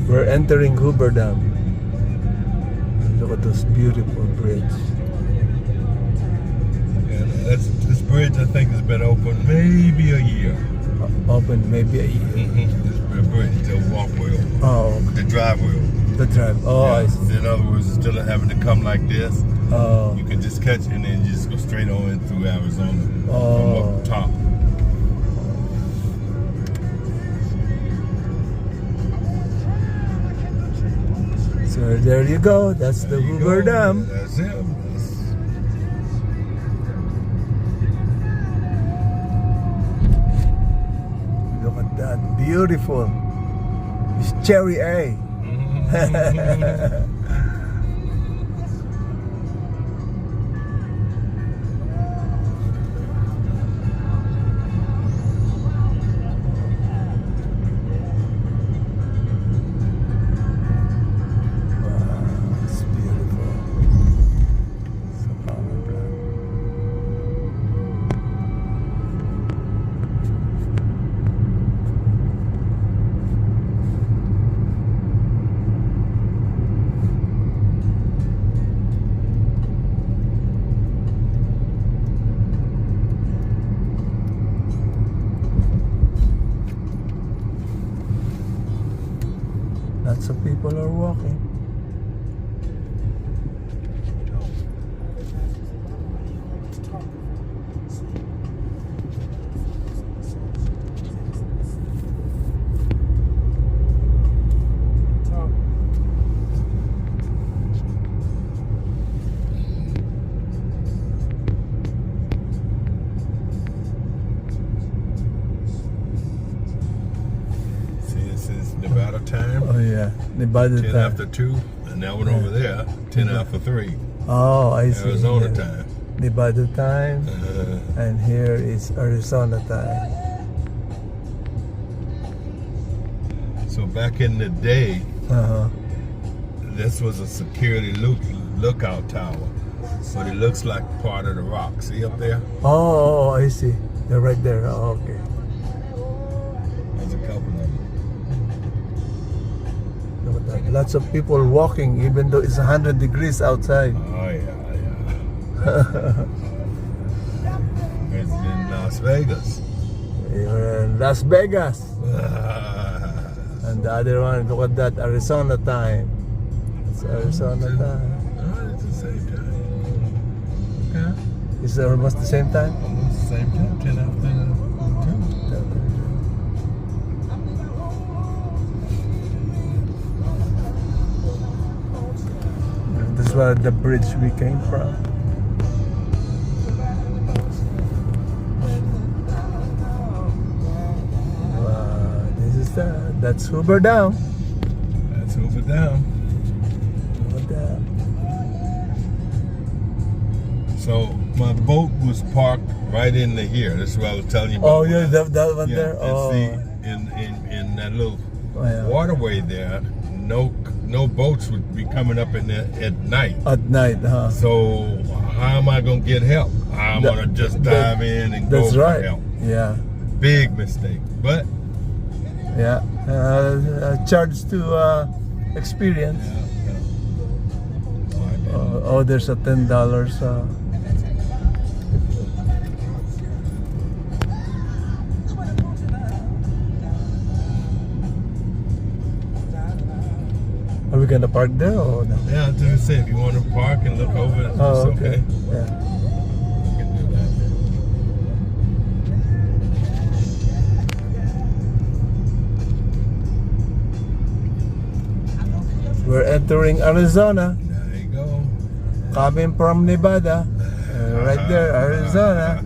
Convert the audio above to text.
We're entering Hoover Dam. Look at this beautiful bridge. And this bridge, I think, has been open maybe a year. Open maybe a year. This bridge, the walkway, Oh, the driveway. the drive. Oh, I see. In other words, instead of having to come like this, Oh, you can just catch it and then you just go straight on in through Arizona from Oh. up top. so there you go. That's the There you Hoover go. Dam. That's it. Look at that. Beautiful. It's cherry A. It's beautiful. It's a power plant. Lots of people are walking. See, this is Nevada time. Oh yeah, Nevada 10 time. after 2, and that one over there, 10 after 3. Oh, I see. Arizona Yeah. time. Nevada time, and here is Arizona time. So back in the day, Uh-huh. this was a security lookout tower, but it looks like part of the rock. See up there? Oh, I see. They're right there. Oh, okay. There's a couple of them. Look at that. Lots of people walking, even though it's 100 degrees outside. Oh yeah. It's in Las Vegas. You're in Las Vegas. And the other one, look at that, Arizona time. It's Arizona time. Oh, it's the same time. Okay. Is it almost the same time? Almost the same time, 10 after 2. This is where the bridge we came from. Wow, that's Hoover Dam. That's Hoover Dam. Hoover Dam. So my boat was parked right into here. This is what I was telling you about. Oh yeah, that one there. And Oh, see, in that little yeah. waterway there, no boats would be coming up in there at night. At night, huh? So how am I gonna get help? I'm gonna just dive in and go That's for right. help. Yeah, Big mistake, but yeah. Charged to experience. Oh, there's a $10. Are we gonna park there or no? Yeah, I was gonna say if you want to park and look over, it's Oh, okay. Yeah. You can do that. We're entering Arizona, There you go. coming from Nevada. Right there, Arizona.